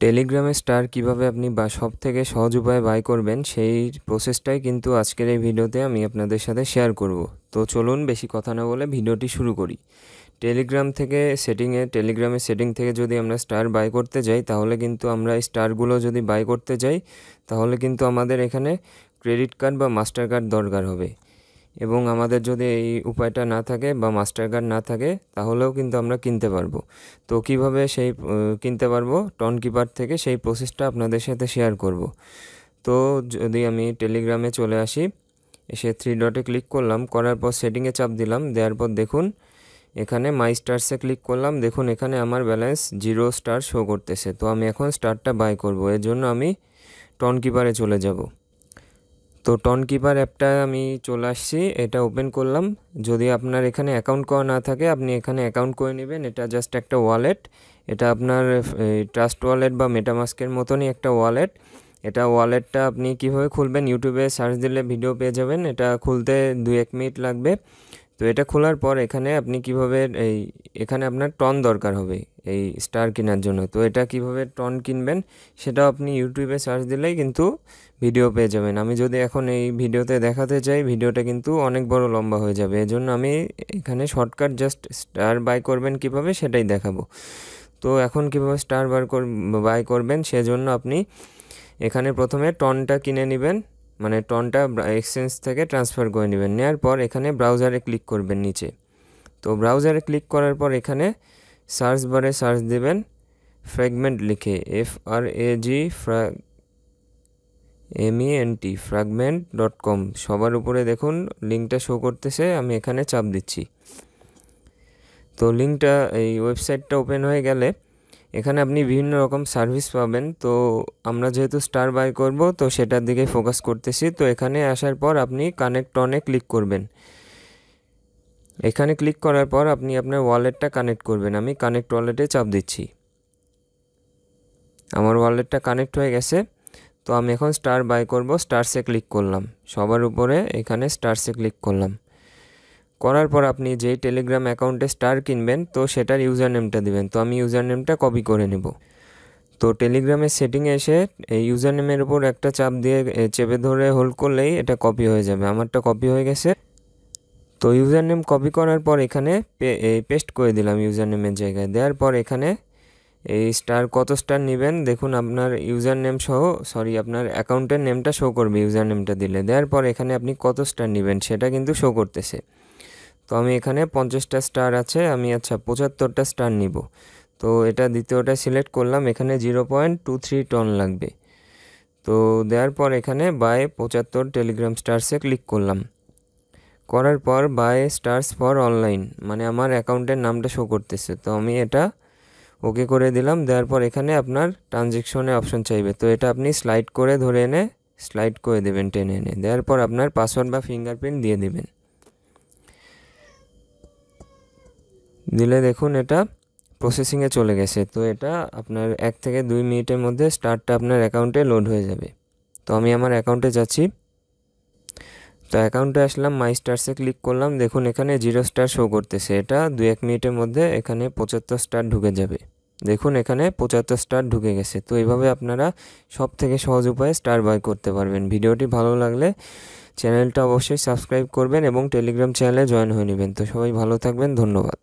টেলিগ্রামে স্টার কিভাবে আপনি সবথেকে সহজ উপায়ে বাই করবেন সেই প্রসেসটাই কিন্তু আজকের এই ভিডিওতে আমি আপনাদের সাথে শেয়ার করব। তো চলুন বেশি কথা না বলে ভিডিওটি শুরু করি। টেলিগ্রামের সেটিং থেকে যদি আমরা স্টার বাই করতে যাই তাহলে কিন্তু আমরা এই স্টারগুলো যদি বাই করতে যাই তাহলে কিন্তু আমাদের এখানে ক্রেডিট কার্ড বা মাস্টার কার্ড দরকার হবে, এবং আমাদের যদি এই উপায়টা না থাকে বা মাস্টার কার্ড না থাকে তাহলেও কিন্তু আমরা কিনতে পারবো। তো কিভাবে সেই কিনতে পারবো টনকিপার থেকে সেই প্রসেসটা আপনাদের সাথে শেয়ার করব। তো যদি আমি টেলিগ্রামে চলে আসি, এসে 3 ডটে ক্লিক করলাম, করার পর সেটিংয়ে চাপ দিলাম, দেওয়ার পর দেখুন এখানে মাই স্টারসে ক্লিক করলাম। দেখুন এখানে আমার ব্যালেন্স 0 স্টার শো করতেছে। তো আমি এখন স্টারটা বাই করব, এর জন্য আমি টনকিপারে চলে যাব। তো টনকিপার অ্যাপটা আমি চলে আসছি, এটা ওপেন করলাম। যদি আপনার এখানে অ্যাকাউন্ট করা না থাকে আপনি এখানে অ্যাকাউন্ট করে নেবেন। এটা জাস্ট একটা ওয়ালেট, এটা আপনার ট্রাস্ট ওয়ালেট বা মেটামাস্কের মতনই একটা ওয়ালেট। ওয়ালেটটা আপনি কিভাবে খুলবেন, ইউটিউবে সার্চ দিলে ভিডিও পেয়ে যাবেন। এটা খুলতে 2-1 মিনিট লাগবে। তো এটা খোলার পর এখানে আপনি কিভাবে এখানে আপনার টন দরকার হবে এই স্টার কেনার জন্য। তো এটা কিভাবে টন কিনবেন সেটাও আপনি ইউটিউবে সার্চ দিলেই কিন্তু ভিডিও পেয়ে যাবেন। আমি যদি এখন এই ভিডিওতে দেখাতে চাই ভিডিওটা কিন্তু অনেক বড় লম্বা হয়ে যাবে, এজন্য আমি এখানে শর্টকাট জাস্ট স্টার বাই করবেন কিভাবে সেটাই দেখাবো। তো এখন কিভাবে স্টার বাই করবেন সেজন্য আপনি এখানে প্রথমে টনটা কিনে নেবেন, মানে টনটা এক্সচেঞ্জ থেকে ট্রান্সফার করে নেবেন। নেওয়ার পর এখানে ব্রাউজারে ক্লিক করবেন নিচে। তো ব্রাউজারে ক্লিক করার পর এখানে সার্চ বারে সার্চ দেবেন ফ্র্যাগমেন্ট লিখে, FRAGMENT fragment.com। সবার উপরে দেখুন লিঙ্কটা শো করতেছে, আমি এখানে চাপ দিচ্ছি। তো লিঙ্কটা এই ওয়েবসাইটটা ওপেন হয়ে গেলে এখানে আপনি বিভিন্ন রকম সার্ভিস পাবেন। তো আমরা যেহেতু স্টার বাই করব তো সেটার দিকে ফোকাস করতেছি। তো এখানে আসার পর আপনি কানেক্ট অনে ক্লিক করবেন। এখানে ক্লিক করার পর আপনি আপনার ওয়ালেটটা কানেক্ট করবেন। আমি কানেক্ট ওয়ালেটে চাপ দিচ্ছি, আমার ওয়ালেটটা কানেক্ট হয়ে গেছে। তো আমি এখন স্টার বাই করব, স্টারসে ক্লিক করলাম, সবার উপরে এখানে স্টারসে ক্লিক করলাম। করার পর আপনি যেই টেলিগ্রাম অ্যাকাউন্টে স্টার কিনবেন তো সেটার ইউজার নেমটা দিবেন। তো আমি ইউজার নেমটা কপি করে নেব। তো টেলিগ্রামের সেটিংয়ে এসে এই ইউজার নেমের উপর একটা চাপ দিয়ে চেপে ধরে হোল্ড করলেই এটা কপি হয়ে যাবে। আমারটা কপি হয়ে গেছে। তো ইউজার নেম কপি করার পর এখানে পেস্ট করে দিলাম ইউজার নেমের জায়গায়। দেওয়ার পর এখানে এই স্টার কত স্টার নেবেন দেখুন আপনার ইউজার নেম সহ, আপনার অ্যাকাউন্টের নেমটা শো করবে ইউজার নেমটা দিলে। দেওয়ার পর এখানে আপনি কত স্টার নেবেন সেটা কিন্তু শো করতেছে। তো আমি এখানে 50টা স্টার আছে, আমি 75টা স্টার নিব। তো এটা দ্বিতীয়টা সিলেক্ট করলাম, এখানে 0.23 টন লাগবে। তো দেওয়ার পর এখানে বাই 75 টেলিগ্রাম স্টারসে ক্লিক করলাম। করার পর বাই স্টার্স ফর অনলাইন, মানে আমার অ্যাকাউন্টের নামটা শো করতেছে। তো আমি এটা ওকে করে দিলাম। দেওয়ার পর এখানে আপনার ট্রানজ্যাকশনের অপশন চাইবে, তো এটা আপনি স্লাইড করে ধরে এনে স্লাইড করে দেবেন, টেনে এনে। দেওয়ার পর আপনার পাসওয়ার্ড বা ফিঙ্গারপ্রিন্ট দিয়ে দেবেন। দিলে দেখুন এটা প্রসেসিংয়ে চলে গেছে। তো এটা আপনার 1 থেকে 2 মিনিটের মধ্যে স্টারটা আপনার অ্যাকাউন্টে লোড হয়ে যাবে। তো আমি আমার অ্যাকাউন্টে যাচ্ছি। তো অ্যাকাউন্টে আসলাম, মাই স্টারসে ক্লিক করলাম। দেখুন এখানে 0 স্টার শো করতেছে। এটা 2-1 মিনিটের মধ্যে এখানে 75 স্টার ঢুকে যাবে। দেখুন এখানে 75 স্টার ঢুকে গেছে। তো এইভাবে আপনারা সব থেকে সহজ উপায়ে স্টার বাই করতে পারবেন। ভিডিওটি ভালো লাগলে চ্যানেলটা অবশ্যই সাবস্ক্রাইব করবেন এবং টেলিগ্রাম চ্যানেলে জয়েন হয়ে নেবেন। তো সবাই ভালো থাকবেন, ধন্যবাদ।